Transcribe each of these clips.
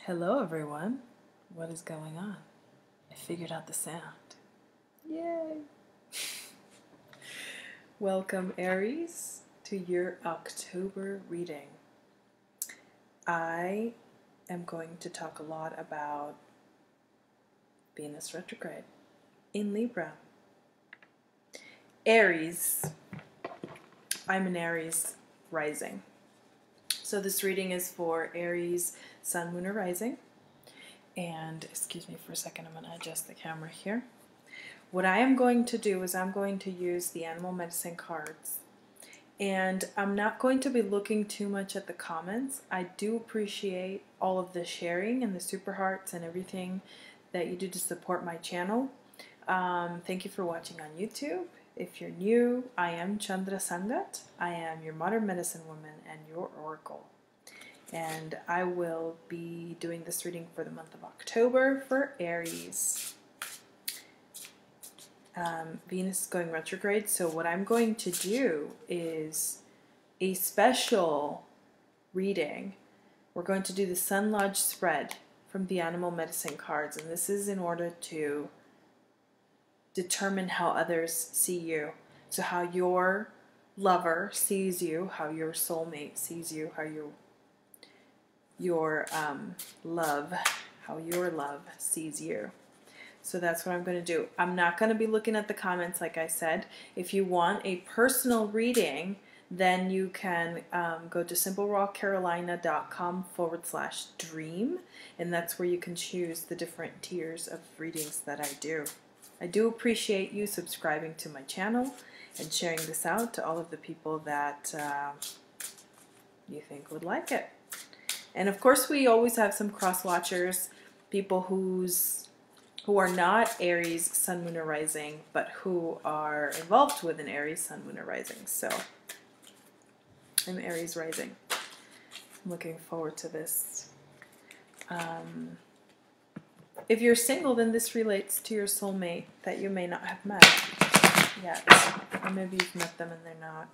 Hello everyone. What is going on? I figured out the sound. Yay! Welcome Aries to your October reading. I am going to talk a lot about Venus retrograde in Libra. Aries. I'm an Aries rising. So this reading is for Aries, Sun, Moon, or Rising. And excuse me for a second, I'm going to adjust the camera here. What I am going to do is I'm going to use the animal medicine cards. And I'm not going to be looking too much at the comments. I do appreciate all of the sharing and the super hearts and everything that you do to support my channel. Thank you for watching on YouTube. If you're new, I am Chandra Sangat. I am your modern medicine woman and your oracle. And I will be doing this reading for the month of October for Aries. Venus is going retrograde, so what I'm going to do is a special reading. We're going to do the Sun Lodge spread from the animal medicine cards, and this is in order to determine how others see you. So how your lover sees you, how your soulmate sees you, how your love sees you. So that's what I'm going to do. I'm not going to be looking at the comments like I said. If you want a personal reading, then you can go to simplerawcarolina.com/dream, and that's where you can choose the different tiers of readings that I do. I do appreciate you subscribing to my channel and sharing this out to all of the people that you think would like it. And of course, we always have some cross-watchers, people who are not Aries, Sun, Moon, or Rising, but who are involved with an Aries, Sun, Moon, or Rising. So I'm Aries Rising. I'm looking forward to this. If you're single, then this relates to your soulmate that you may not have met yet. Or maybe you've met them and they're not,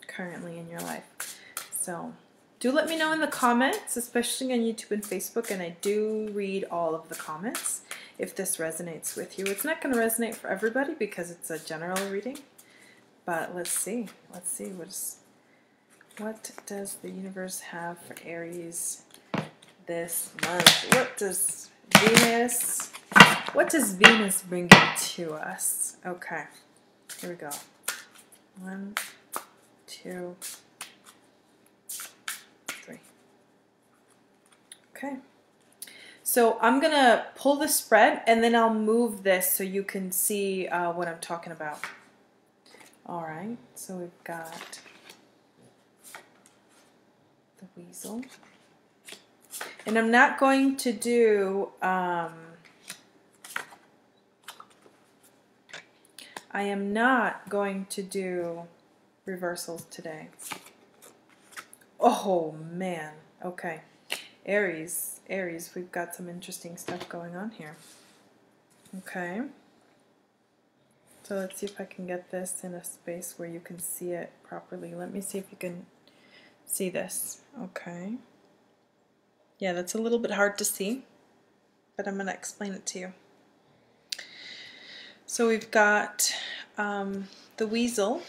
currently in your life. So do let me know in the comments, especially on YouTube and Facebook, and I do read all of the comments if this resonates with you. It's not going to resonate for everybody because it's a general reading, but let's see. Let's see what does the universe have for Aries this month. What does Venus bring to us? Okay, here we go. 1, 2, 3. Okay, so I'm gonna pull the spread and then I'll move this so you can see what I'm talking about. All right, so we've got the weasel. And I'm not going to do, I am not going to do reversals today. Oh man, okay. Aries, we've got some interesting stuff going on here. Okay. So let's see if I can get this in a space where you can see it properly. Let me see if you can see this. Okay. Yeah, that's a little bit hard to see, but I'm going to explain it to you. So we've got the weasel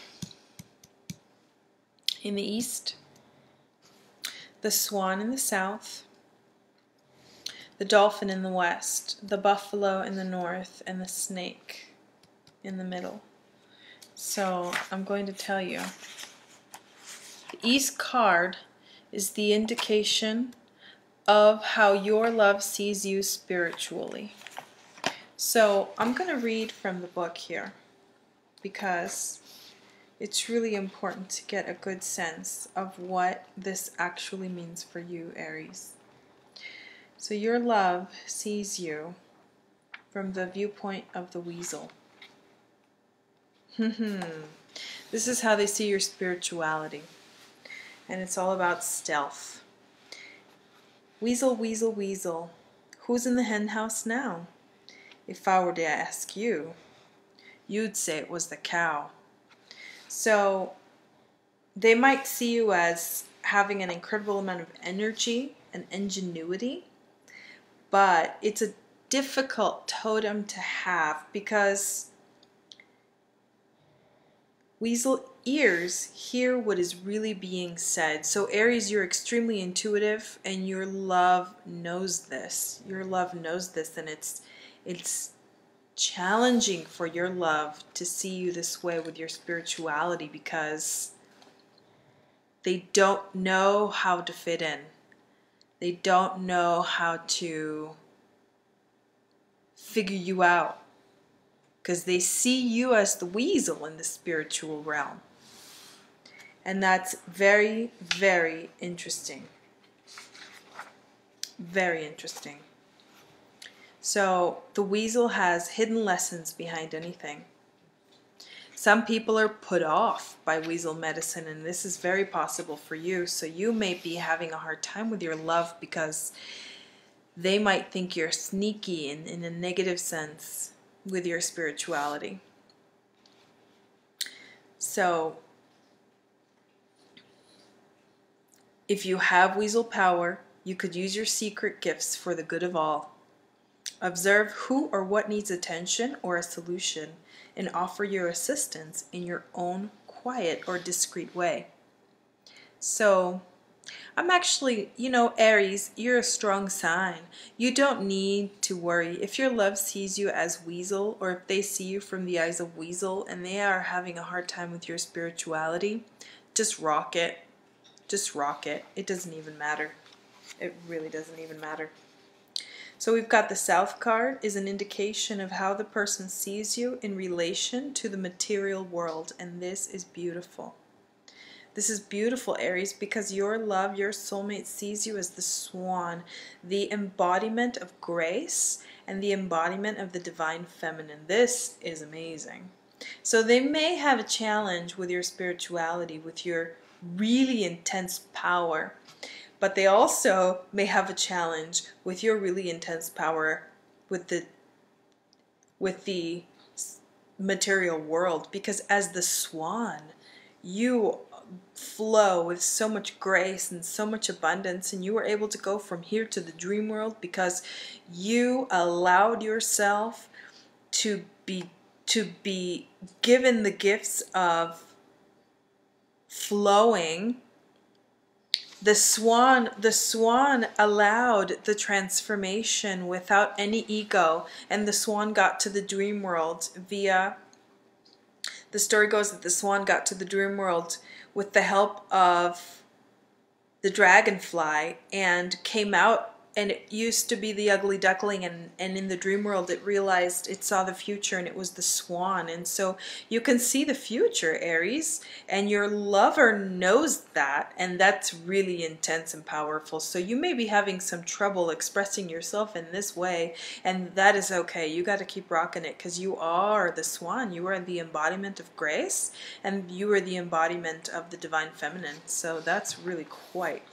in the east, the swan in the south, the dolphin in the west, the buffalo in the north, and the snake in the middle. So I'm going to tell you, the east card is the indication of how your love sees you spiritually. So I'm going to read from the book here because it's really important to get a good sense of what this actually means for you, Aries. So your love sees you from the viewpoint of the weasel. This is how they see your spirituality. And it's all about stealth. Weasel, weasel, weasel, who's in the hen house now? If I were to ask you, you'd say it was the cow. So they might see you as having an incredible amount of energy and ingenuity, but it's a difficult totem to have because weasel ears hear what is really being said. So Aries, you're extremely intuitive, and your love knows this. Your love knows this, and it's challenging for your love to see you this way with your spirituality because they don't know how to fit in. They don't know how to figure you out because they see you as the weasel in the spiritual realm. And that's very, very interesting. Very interesting. So the weasel has hidden lessons behind anything. Some people are put off by weasel medicine, and this is very possible for you. So you may be having a hard time with your love because they might think you're sneaky in a negative sense with your spirituality. So if you have weasel power, you could use your secret gifts for the good of all. Observe who or what needs attention or a solution and offer your assistance in your own quiet or discreet way. So I'm actually, Aries, you're a strong sign. You don't need to worry. If your love sees you as weasel, or if they see you from the eyes of weasel and they are having a hard time with your spirituality, just rock it. Just rock it. It doesn't even matter. It really doesn't even matter. So we've got the South card is an indication of how the person sees you in relation to the material world, and this is beautiful. This is beautiful, Aries, because your love, your soulmate sees you as the swan, the embodiment of grace and the embodiment of the divine feminine. This is amazing. So they may have a challenge with your spirituality, with your really intense power, but they also may have a challenge with your really intense power with the material world, because as the swan, you flow with so much grace and so much abundance, and you were able to go from here to the dream world because you allowed yourself to be given the gifts of flowing. The swan allowed the transformation without any ego, and the swan got to the dream world via, the story goes that the swan got to the dream world with the help of the dragonfly and came out, and it used to be the ugly duckling, and in the dream world it realized it saw the future and it was the swan. And so you can see the future, Aries, and your lover knows that, and that's really intense and powerful. So you may be having some trouble expressing yourself in this way, and that is okay. You got to keep rocking it because you are the swan. You are the embodiment of grace, and you are the embodiment of the divine feminine. So that's really quite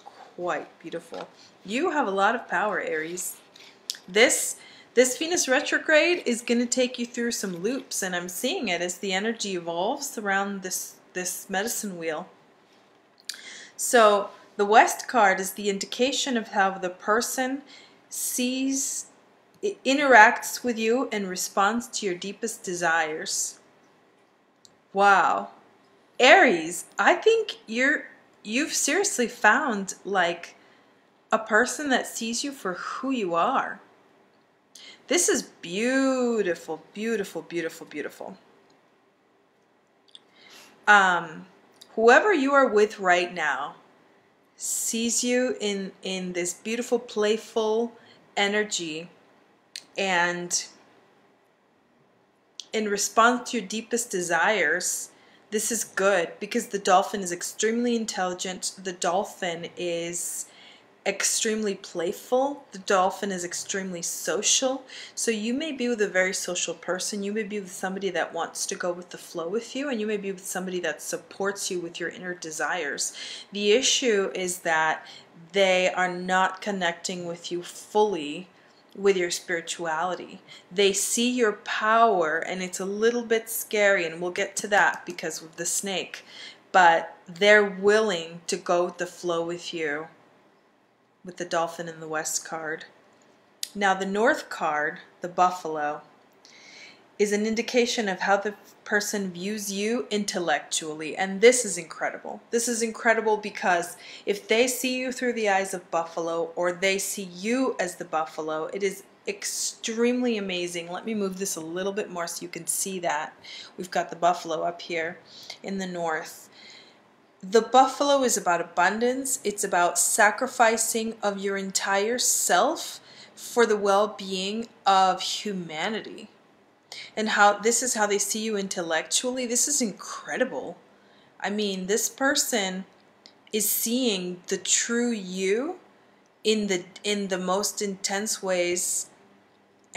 beautiful. You have a lot of power, Aries. This Venus retrograde is going to take you through some loops, and I'm seeing it as the energy evolves around this medicine wheel. So the West card is the indication of how the person interacts with you and responds to your deepest desires. Wow. Aries, I think you've seriously found like a person that sees you for who you are. This is beautiful, beautiful, beautiful, beautiful. Whoever you are with right now sees you in this beautiful, playful energy, and in response to your deepest desires. This is good because the dolphin is extremely intelligent. The dolphin is extremely playful. The dolphin is extremely social. So you may be with a very social person. You may be with somebody that wants to go with the flow with you, and you may be with somebody that supports you with your inner desires. The issue is that they are not connecting with you fully with your spirituality. They see your power, and it's a little bit scary, and we'll get to that because of the snake. but they're willing to go with the flow with you, with the Dolphin in the West card. Now the North card, the Buffalo, is an indication of how the person views you intellectually. And this is incredible. This is incredible because if they see you through the eyes of Buffalo, or they see you as the Buffalo, it is extremely amazing. Let me move this a little bit more so you can see that. We've got the Buffalo up here in the North. The Buffalo is about abundance. It's about sacrificing of your entire self for the well-being of humanity. And how this is how they see you intellectually. This is incredible. I mean, this person is seeing the true you in the most intense ways,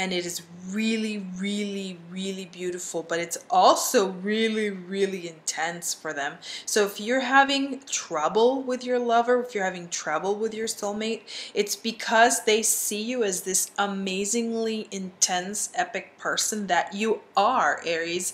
and it is really, really, really beautiful, but it's also really, really intense for them. So if you're having trouble with your lover, if you're having trouble with your soulmate, it's because they see you as this amazingly intense, epic person that you are, Aries,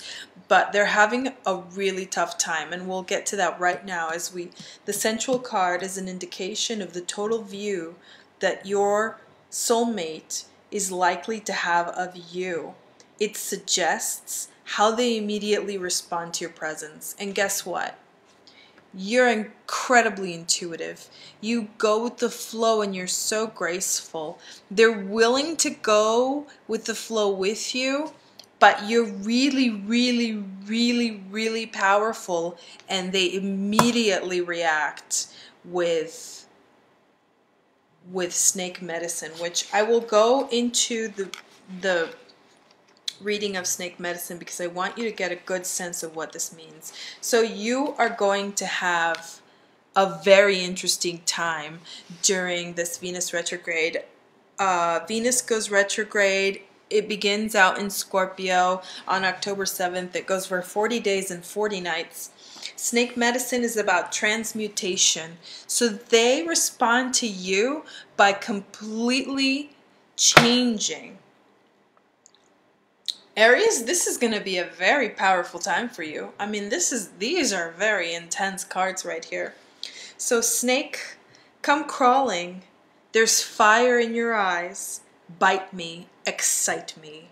but they're having a really tough time, and we'll get to that right now as the Central card is an indication of the total view that your soulmate is likely to have of you. It suggests how they immediately respond to your presence. And guess what? You're incredibly intuitive. You go with the flow and you're so graceful. They're willing to go with the flow with you, but you're really, really, really, really powerful, and they immediately react with snake medicine, which I will go into the reading of snake medicine because I want you to get a good sense of what this means. So you are going to have a very interesting time during this Venus retrograde. Venus goes retrograde. It begins out in Scorpio on October 7th. It goes for 40 days and 40 nights. Snake medicine is about transmutation. So they respond to you by completely changing. Aries, this is going to be a very powerful time for you. I mean, these are very intense cards right here. So snake, come crawling. There's fire in your eyes. Bite me, excite me.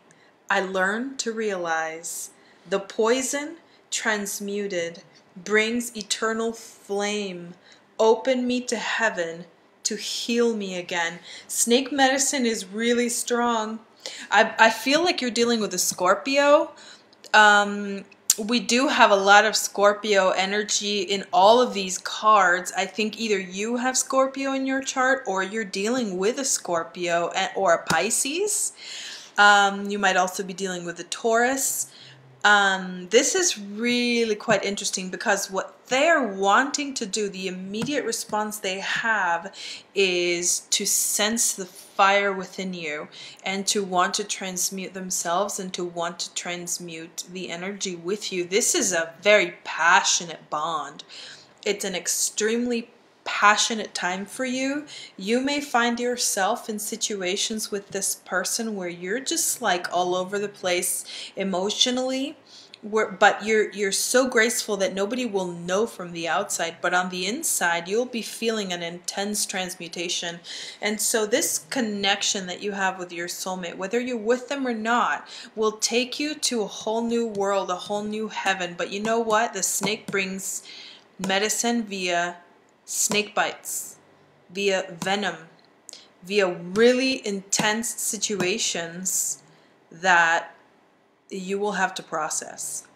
I learn to realize the poison transmuted brings eternal flame. Open me to heaven to heal me again. Snake medicine is really strong. I feel like you're dealing with a Scorpio. We do have a lot of Scorpio energy in all of these cards. I think either you have Scorpio in your chart, or you're dealing with a Scorpio or a Pisces. You might also be dealing with a Taurus. This is really quite interesting because what they're wanting to do, the immediate response they have, is to sense the fire within you and to want to transmute themselves and to want to transmute the energy with you. This is a very passionate bond. It's an extremely passionate time for you. You may find yourself in situations with this person where you're just like all over the place emotionally, but you're so graceful that nobody will know from the outside, but on the inside you'll be feeling an intense transmutation. And so this connection that you have with your soulmate, whether you're with them or not, will take you to a whole new world, a whole new heaven. But you know what? The snake brings medicine via snake bites, via venom, via really intense situations that you will have to process.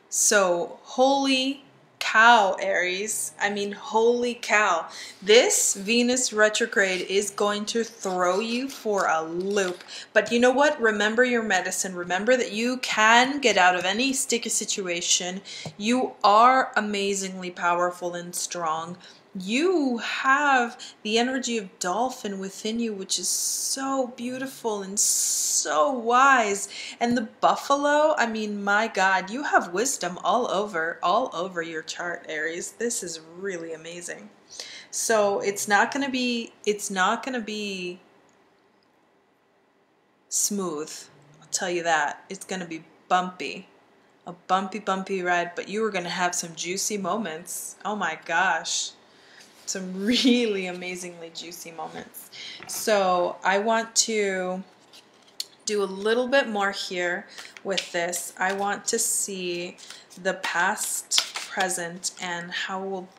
So holy cow, Aries. I mean, holy cow. This Venus retrograde is going to throw you for a loop. But you know what? Remember your medicine. Remember that you can get out of any sticky situation. You are amazingly powerful and strong. You have the energy of dolphin within you, which is so beautiful and so wise. And the buffalo, I mean, my God, you have wisdom all over your chart, Aries. This is really amazing. So it's not going to be smooth. I'll tell you that. It's going to be bumpy. A A bumpy, bumpy ride, but you were going to have some juicy moments. Oh my gosh. Some really amazingly juicy moments. So I want to do a little bit more here with this. I want to see the past, present, and how we'll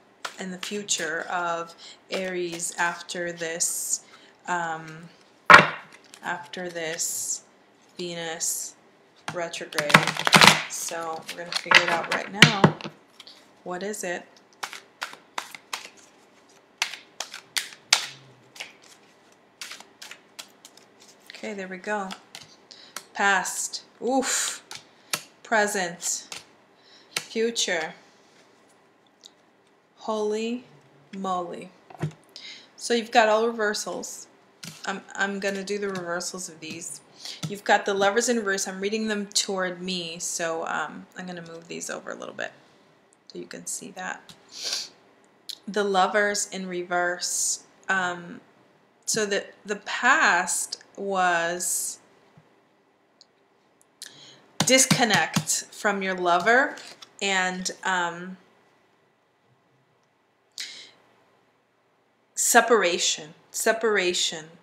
in the future of Aries after this Venus retrograde. So we're going to figure it out right now. What is it? Okay, there we go. Past. Oof. Present. Future. Holy moly. So you've got all reversals. I'm going to do the reversals of these. You've got the Lovers in reverse. I'm reading them toward me, so I'm going to move these over a little bit so you can see that. The Lovers in reverse. So the past was disconnect from your lover and separation,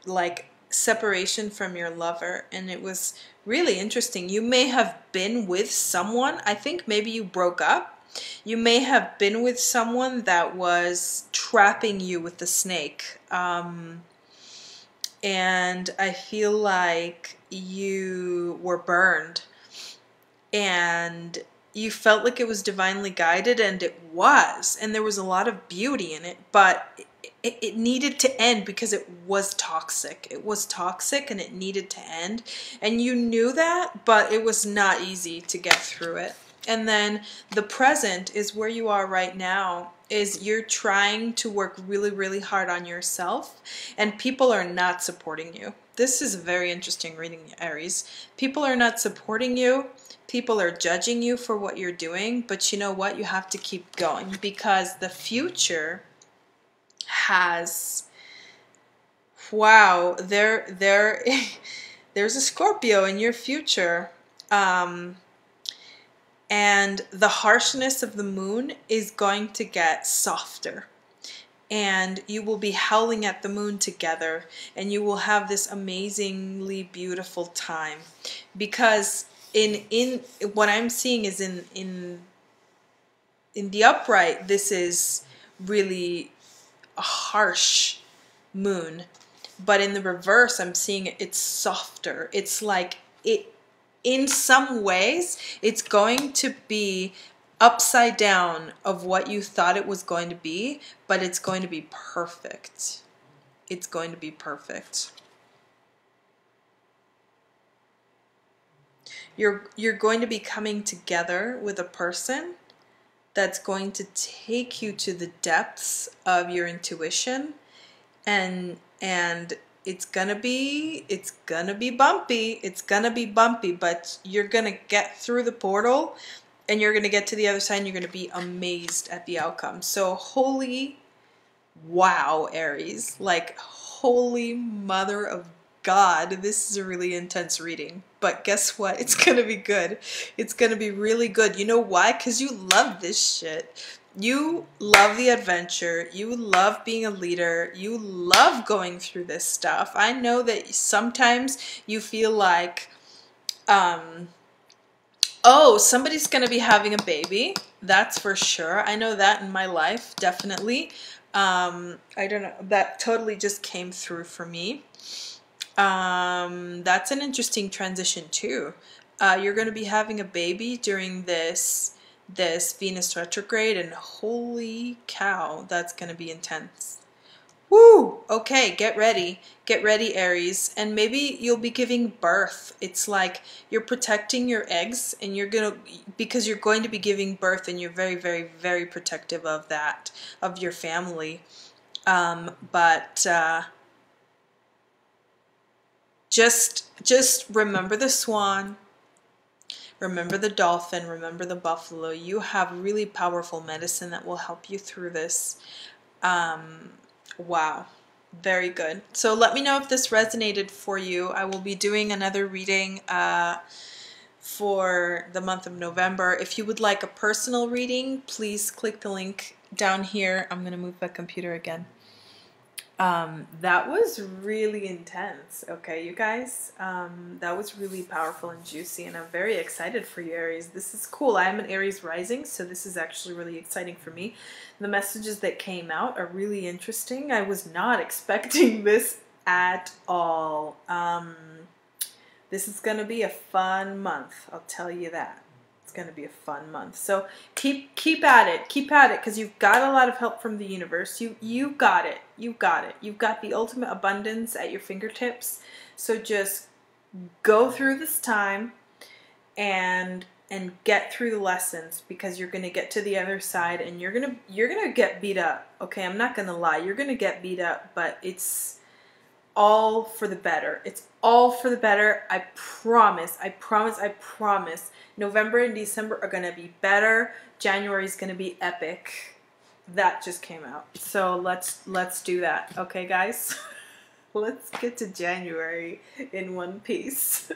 like separation from your lover. And it was really interesting. You may have been with someone, I think maybe you broke up. You may have been with someone that was trapping you with the snake. And I feel like you were burned and you felt like it was divinely guided, and it was, and there was a lot of beauty in it, but it needed to end because it was toxic. It was toxic and it needed to end, and you knew that, but it was not easy to get through it. And then the present is where you are right now, is you're trying to work really, really hard on yourself, and people are not supporting you. This is a very interesting reading, Aries. People are not supporting you. People are judging you for what you're doing, but you know what? You have to keep going, because the future has, wow, there's a Scorpio in your future. And the harshness of the moon is going to get softer. And you will be howling at the moon together. And you will have this amazingly beautiful time. Because in what I'm seeing is in the upright, this is really a harsh moon. But in the reverse, I'm seeing it's softer. It's like it, in some ways, it's going to be upside down of what you thought it was going to be, but it's going to be perfect. It's going to be perfect. You're going to be coming together with a person that's going to take you to the depths of your intuition, and it's gonna be bumpy. It's gonna be bumpy, but you're gonna get through the portal, and you're gonna get to the other side, and you're gonna be amazed at the outcome. So holy wow, Aries, like holy mother of God, this is a really intense reading. But guess what? It's gonna be good. It's gonna be really good. You know why? Because you love this shit. You love the adventure. You love being a leader. You love going through this stuff. I know that sometimes you feel like, oh, somebody's going to be having a baby. That's for sure. I know that in my life, definitely. I don't know. That totally just came through for me. That's an interesting transition too. You're going to be having a baby during this Venus retrograde, and holy cow, that's going to be intense. Woo! Okay, get ready. Get ready, Aries. And maybe you'll be giving birth. It's like you're protecting your eggs, and because you're going to be giving birth, and you're very, very, very protective of that, of your family. Just remember the swan. Remember the dolphin, remember the buffalo. You have really powerful medicine that will help you through this. Wow, very good. So let me know if this resonated for you. I will be doing another reading for the month of November. If you would like a personal reading, please click the link down here. I'm going to move the computer again. That was really intense. Okay, you guys, that was really powerful and juicy, and I'm very excited for you, Aries. This is cool. I'm an Aries rising, so this is actually really exciting for me. The messages that came out are really interesting. I was not expecting this at all. This is going to be a fun month, I'll tell you that. It's going to be a fun month. So keep at it. Keep at it, because you've got a lot of help from the universe. You got it. You got it. You've got the ultimate abundance at your fingertips. So just go through this time and get through the lessons, because you're going to get to the other side and you're going to get beat up. Okay, I'm not going to lie. You're going to get beat up, but it's all for the better. It's all for the better. I promise. I promise. I promise. November and December are going to be better. January is going to be epic. That just came out. So let's do that. Okay, guys? Let's get to January in one piece.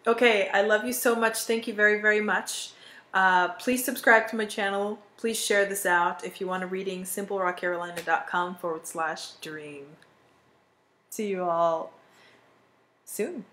Okay, I love you so much. Thank you very, very much. Please subscribe to my channel. Please share this out. If you want a reading, simplerockcarolina.com/dream. See you all soon.